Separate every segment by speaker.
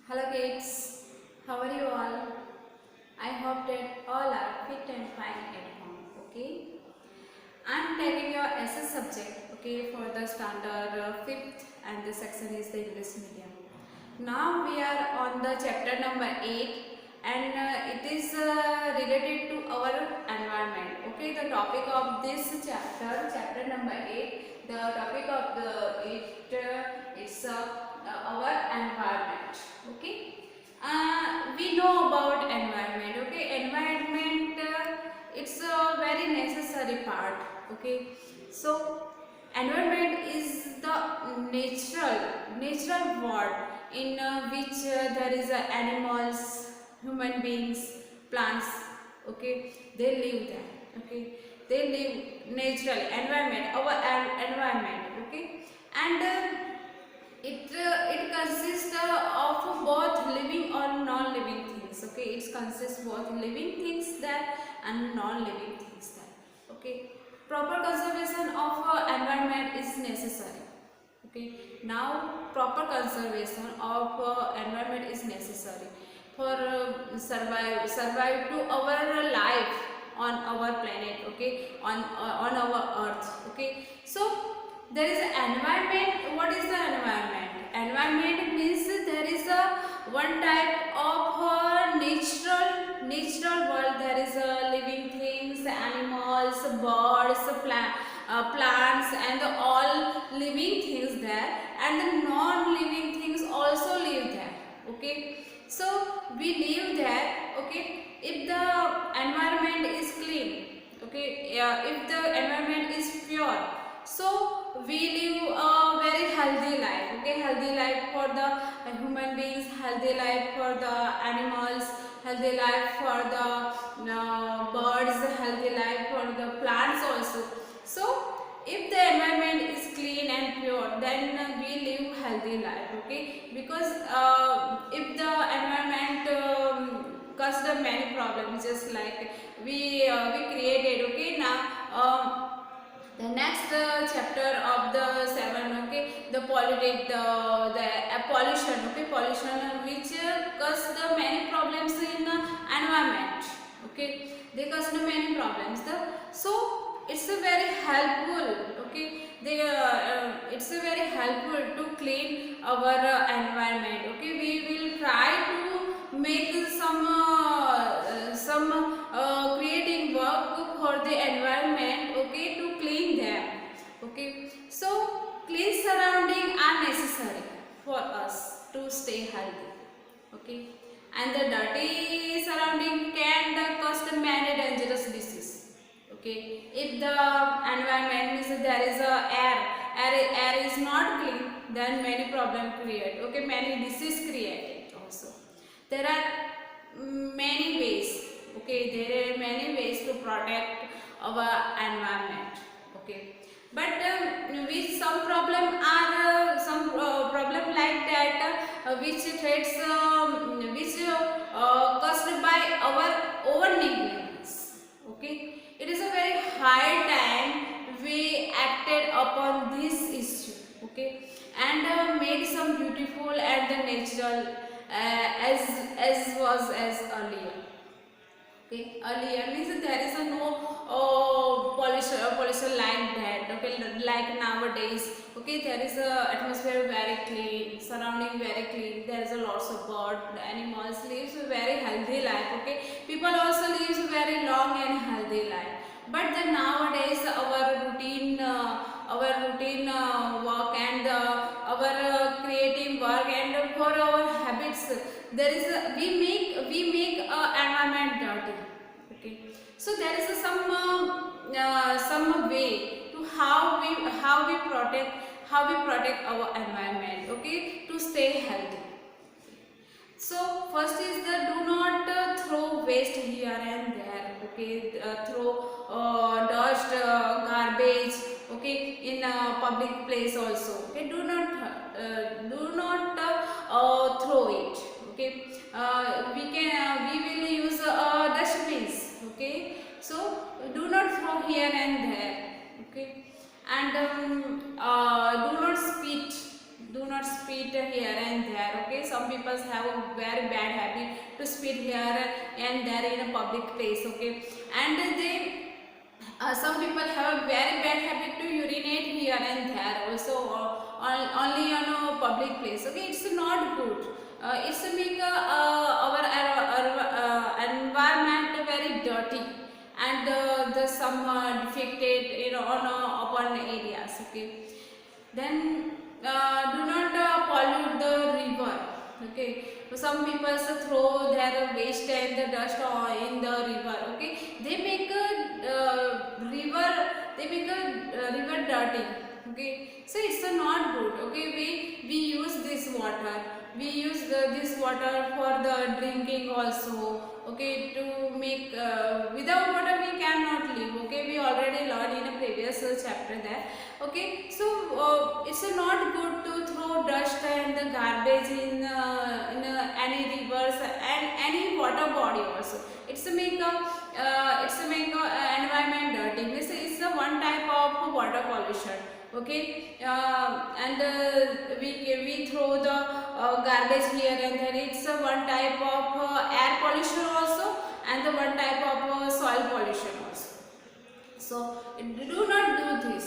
Speaker 1: Hello kids, how are you all? I hope that all are fit and fine at home. Okay, I'm taking your SS subject. Okay, for the standard fifth, and the section is the English medium. Now we are on the chapter number 8, and it is related to our environment. Okay, the topic of this chapter number 8, the topic of the it's our environment. Okay, we know about environment. Okay, environment it's a very necessary part. Okay, so environment is the natural world in which there is animals, human beings, plants. Okay, they live there. Okay, they live naturally. Environment, our environment. Okay, and it consists of both living or non-living things. Okay, it consists both living things there and non-living things there. Okay, proper conservation of environment is necessary. Okay, now proper conservation of environment is necessary for survive to our life on our planet. Okay, on our earth. Okay, so there is an environment. What is the environment? Environment means there is a one type of natural world. There is a living things, animals, birds, plants, and all living things there, and the non-living things also live there. Okay, so we live there. Okay, if the environment is clean. Okay, if the environment is pure, so we live a very healthy life. Okay, healthy life for the human beings, healthy life for the animals, healthy life for the birds, healthy life for the plants also. So if the environment is clean and pure, then we live healthy life. Okay, because if the environment caused many problems, just like we created. Okay, now the next chapter of the 7. Okay, the polluted the pollution. Okay, pollution which cause the many problems in environment. Okay, they cause the many problems. So it's a very helpful. Okay, it's a very helpful to clean our environment. Okay, we will try to make some creating work for the environment. Okay, to clean them. Okay, so clean surrounding are necessary for us to stay healthy. Okay, and the dirty surrounding can cause many dangerous diseases. Okay, if the environment means there is a air is not clean, then many problem create. Okay, many disease created also. There are many ways. Okay, there are many ways to protect our environment. Okay, but with some problem are some problem like that which threats which caused by our over negligence. Okay, it is a very high time we acted upon this issue. Okay, and made some beautiful and the natural as was as earlier. Okay, earlier means there is a no pollution like that. Okay, like nowadays. Okay, there is a atmosphere very clean, surrounding very clean. There is a lots of bird, animals lives a very healthy life. Okay, people also lives a very long and healthy life. But then nowadays our routine work and our creative work and for our habits, there is a, we make environment dirty. Okay, so there is some way to how we protect our environment. Okay, to stay healthy. So first is the do not throw waste here and there. Okay, throw dust, garbage. Okay, in a public place also. Okay, do not throw it. Okay, we will use dustbins. Okay, so do not throw here and there. Okay, and do not spit. Do not spit spit here and there. Okay, some people have a very bad habit to spit here and there in a public place. Okay, and they some people have a very bad habit to urinate here and there also, only on a public place. Okay, it's not good. It's make our environment very dirty, and the some defected, on open areas. Okay, then do not pollute the river. Okay, so some people throw their waste and the dust in the river. Okay, they make a river, river dirty. Okay, so it's not good. Okay, we use this water, we use this water for the drinking also. Okay, to make without water we cannot live. Okay, we already learned in a previous chapter there. Okay, so it's not good to throw dust and the garbage in any rivers and any water body also. It's a make environment dirty. This is one type of water pollution. Okay, and we throw the garbage here and there. It's one type of air pollution also, and the one type of soil pollution also. So do not do this.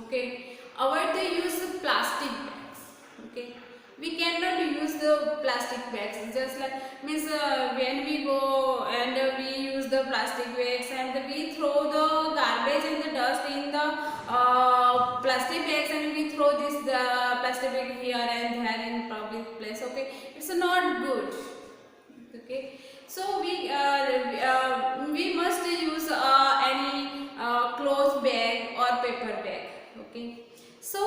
Speaker 1: Okay, avoid the use of plastic bags. Okay, we cannot use the plastic bags. Just like means when we go and we use the plastic bags and we throw the garbage and the dust in the plastic bags, and we throw this the plastic bag here and there in public place. Okay, it's not good. Okay, so we must use any cloth bag or paper bag. Okay, so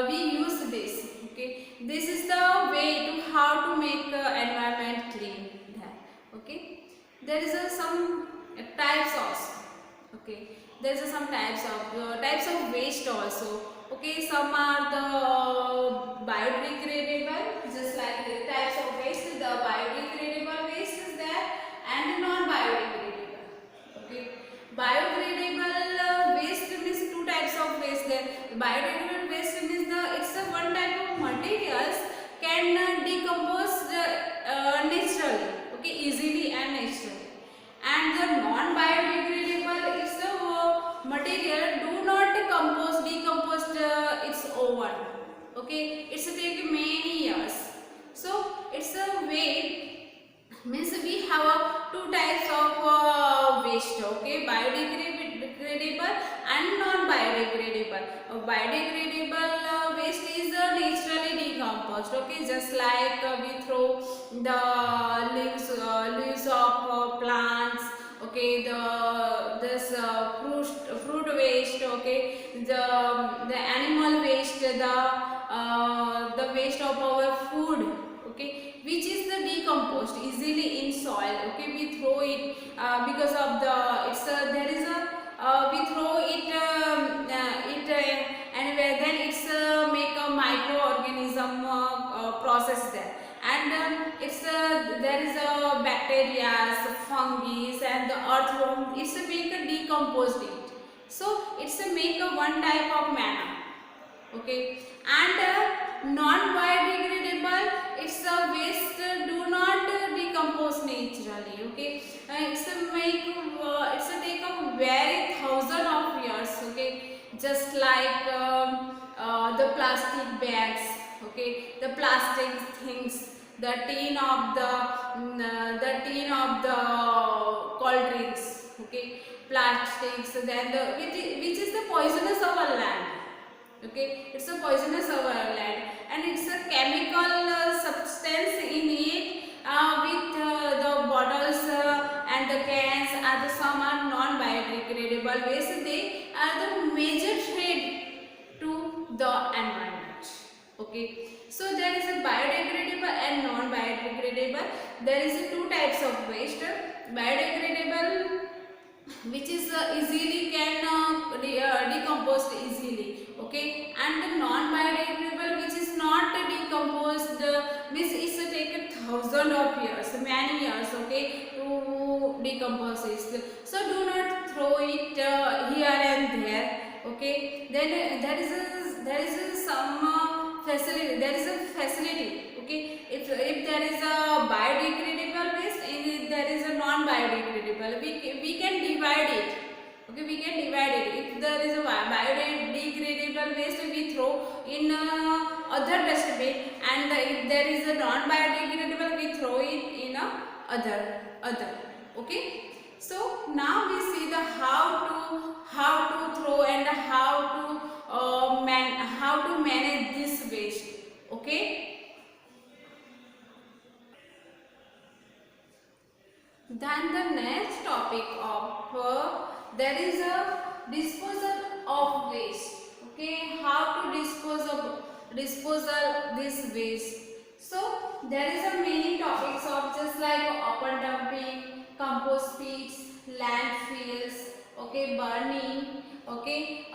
Speaker 1: we use this. Okay, this is the way to how to make environment clean there. Okay, there is some types also. Okay, there is some types of waste also. Okay, some are the biodegradable, just like the types of waste. The biodegradable waste is there and non-biodegradable. Okay, biodegradable waste means two types of waste there. Biodegradable waste means it's a one type of materials can decompose naturally. Okay, easily and naturally. And the non-biodegradable is the material do not decompose its over. Okay, it's take many years. So it's a way, means we have two types of waste. Okay, biodegradable and non-biodegradable. Biodegradable waste is naturally decomposed. Okay, just like we throw the leaves of plants. Okay, fruit waste. Okay, the animal waste, the waste of our food. Okay, which is the decomposed easily in soil. Okay, we throw it because of there is a we throw it and then it's make a microorganism process there, and there is a bacteria, fungi, and the earthworm. It's a make a decomposed it. So it's a make a one type of manner. Okay, and non-biodegradable, it's a waste do not decompose naturally. Okay, it's a take a very thousand of years. Okay, just like the plastic bags. Okay, the plastic things, the tin of the cold drinks. Okay, plastics, then which is the poisonous of our land. Okay, it's a poisonous of our land, and it's a chemical substance in it with the bottles and the cans are some are non-biodegradable waste. They are the major threat to the environment. Okay, so there is a biodegradable and non-biodegradable. There is two types of waste. Biodegradable, which is easily can decompose easily. Okay, and the non-biodegradable, which is not decomposed, means it's take 1,000 of years, many years. Okay, to decompose it. So do not throw it here and there. Okay, then there is some facility, there is a facility, okay. If there is a biodegradable waste and if there is a non biodegradable, we can divide it, okay. We can divide it. If there is a biodegradable waste, we throw in other dustbin, and if there is a non biodegradable, we throw it in a other, okay. So now we see the how to throw and how to manage this waste, okay. Then the next topic of there is a disposal of waste, okay. How to disposal this waste. So there is a many topics of just like open dumping, compost pits, landfills, okay, burning, okay,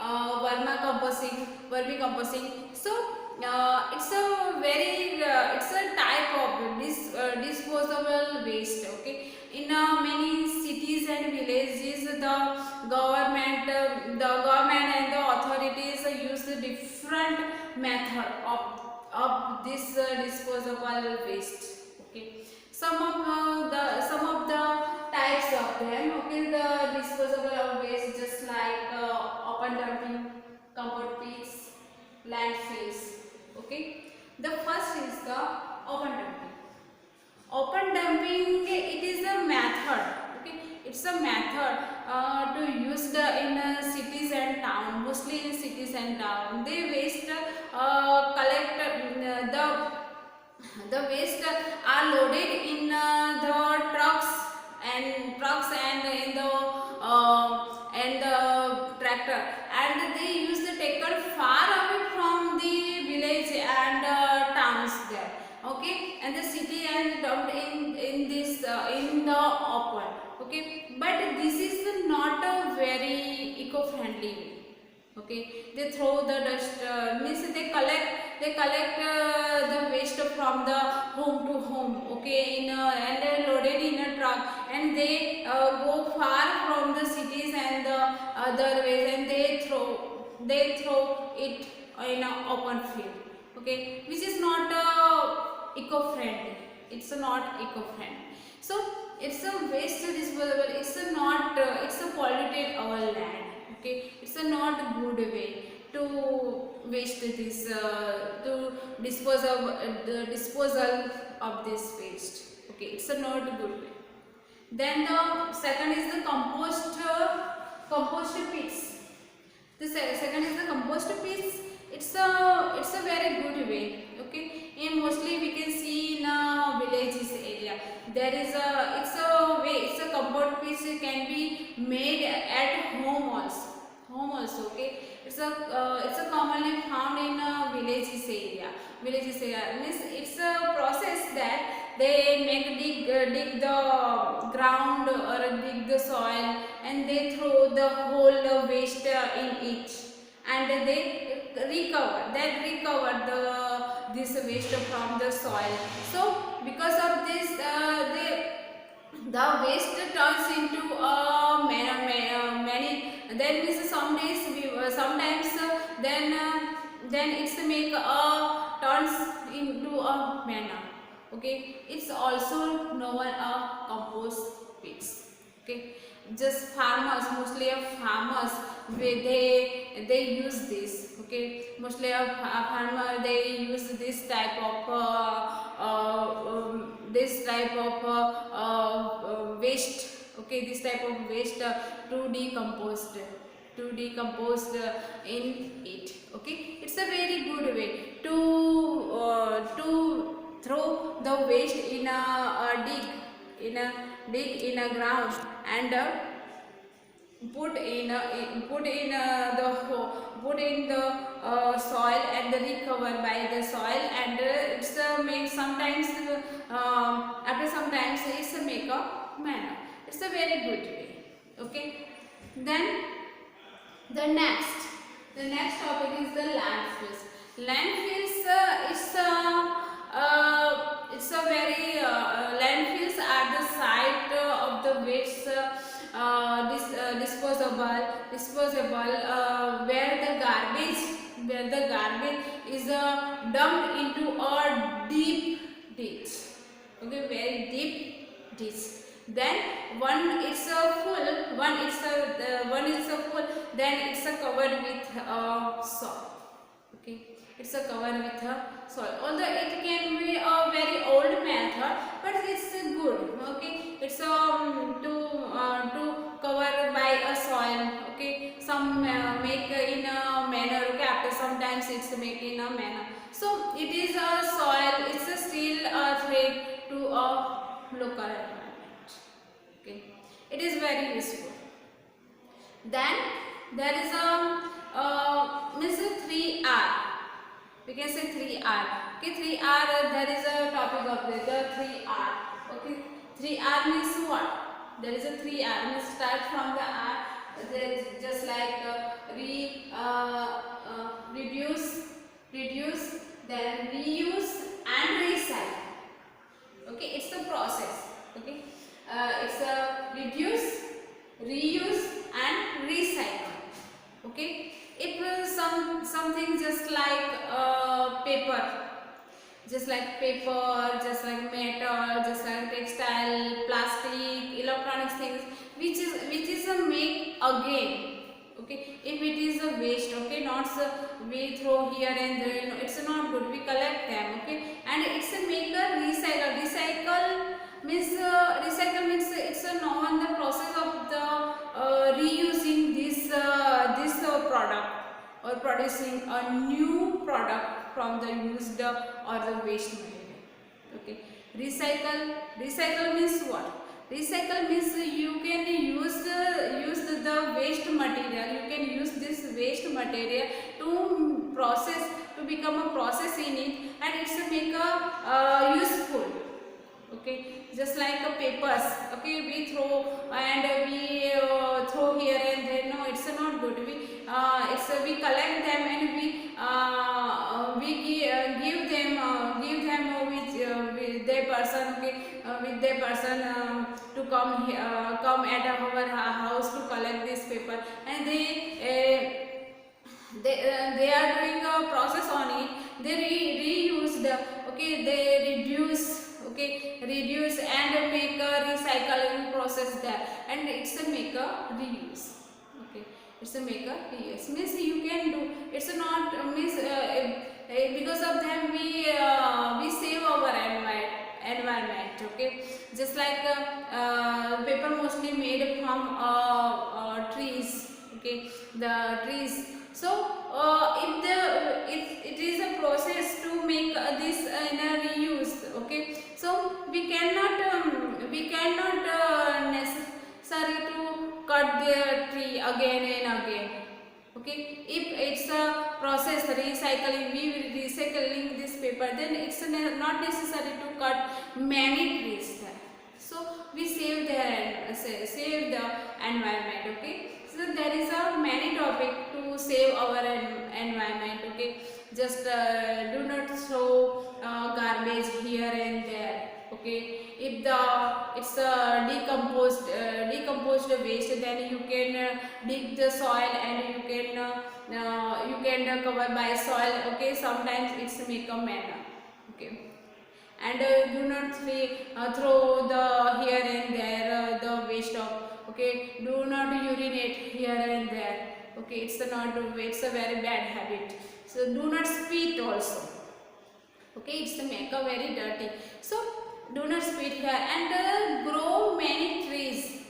Speaker 1: vermicomposting. So it's a very it's a type of disposable waste, okay. In many cities and villages, the government and the authorities use the different method of this disposable waste, okay. Some of the types of them, okay, the disposable of waste just like open dumping, compost pits, landfills, okay. The first is the open dumping. Open dumping, it is a method, okay. It's a method to use in cities and town, mostly in cities and town. They waste collect the waste are loaded in the trucks and in the tractor, and they use the taken far away from the village and towns there, okay, and the city and dumped in this in the open, okay. But this is not a very eco-friendly way, okay. They throw the dust, means they collect the waste from the home to home, okay, and they loaded in a truck, and they go far from the cities and the other ways, and they throw it in an open field, okay, which is not eco-friendly. It's not eco-friendly. So it's a waste disposable. It's a not it's a polluted our land, okay. It's a not good way to waste this to the disposal of this waste, okay. It's a not good way. Then the second is the compost pits. The second is the compost pits. It's a very good way, okay. And mostly we can see in villages area. There is it's a compost pit can be made at home also. Okay. It's a commonly found in villages area. Villages area means it's a process that they dig the ground or dig the soil, and they throw the whole waste in it, and they recover this waste from the soil. So because of this the waste turns into many, then means some days sometimes then it's make turns into a manna, okay. It's also known compost pits, okay. Just farmers, mostly of farmers, they use this, okay. Mostly of farmer, they use this type of waste, okay. This type of waste to decompose in it, okay. It's a very good way to throw the waste in a ground, and put in the soil, and recover by the soil, and it's make sometimes after sometimes it's make a manna. It's a very good way, okay. Then the next topic is the landfills. It's a very landfills are the site of the waste disposable where the garbage is dumped into a deep ditch. Okay, very deep ditch. Then one is full, one is full. Then it's covered with soil. Okay, it's covered with soil. Although it can be a very old method, but it's good. Okay, it's to cover by a soil. Okay, some make in a manner. Okay, after sometimes it's make in a manner. So it is a soil. It's still a threat to a local environment. Okay, it is very useful. Then there is a means 3R. We can say 3R. Okay, 3R. There is a topic of the 3R. Okay, 3R means what? There is a 3R. Means start from the R. There is just like reduce, then reuse and recycle. Okay, it's the process. Okay, it's a reduce, reuse and recycle. Okay, if something just like paper, just like metal, just like textile, plastic, electronics things, which is a make again. Okay, if it is a waste, okay, not we throw here and there, no, it's not good. We collect them, okay, and it's a make a recycle. Recycle means it's a now on the process of the reusing this product or producing a new product from the used or the waste material. Okay, recycle means what? Recycle means you can use the waste material. You can use this waste material to process, to become a process in it, and it's to make a useful. Okay, just like papers. Okay, we throw and we throw here and there. No, it's not good. We collect them and we give them with their person. Okay, with their person to come at our house to collect this paper, and they are doing a process on it. They reuse the, okay, they reduce and make a recycling process there, and it's a make a reuse. Okay, it's a make a reuse means you can do, it's not means because of them we save our environment. Okay, just like paper mostly made from trees. Okay, the trees. So if it is a process to make this in a reuse. Okay, so we cannot necessary to cut the tree again and again. Okay, if it's a process recycling, we will recycling this paper, then it's not necessary to cut many trees there. So we save the environment. Okay, so there is a many topic to save our environment. Okay, just do not throw garbage here and there. Okay, if it's a decomposed waste, then you can dig the soil and you can cover by soil. Okay, sometimes it's make a manner. Okay, and do not throw the here and there the waste of. Okay, do not urinate here and there. Okay, it's a very bad habit. So do not spit also. Okay, it's make a very dirty. So do not spit here, and grow many trees.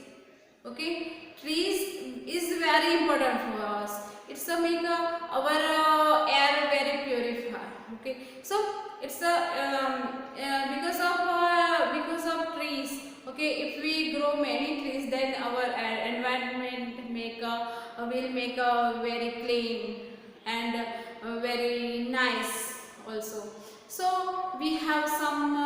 Speaker 1: Okay, trees is very important for us. It's a make our air very purified. Okay, so it's because of trees. Okay, if we grow many trees, then our environment will make a very clean and very nice also. So we have some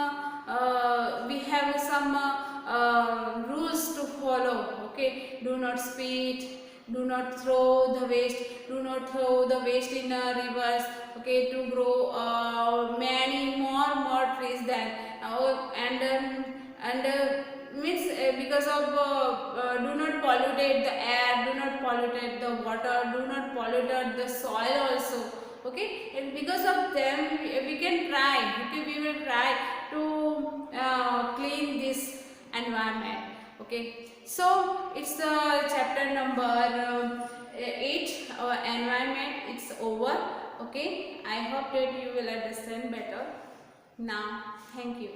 Speaker 1: rules to follow. Okay, do not spit, do not throw the waste in rivers. Okay, to grow many more trees then means because of do not pollute the air, do not pollute the water, do not pollute the soil also. Okay, and because of them we can try, okay, we will try to clean this environment. Okay, so it's the chapter number 8, environment, it's over. Okay, I hope that you will understand better now. Thank you.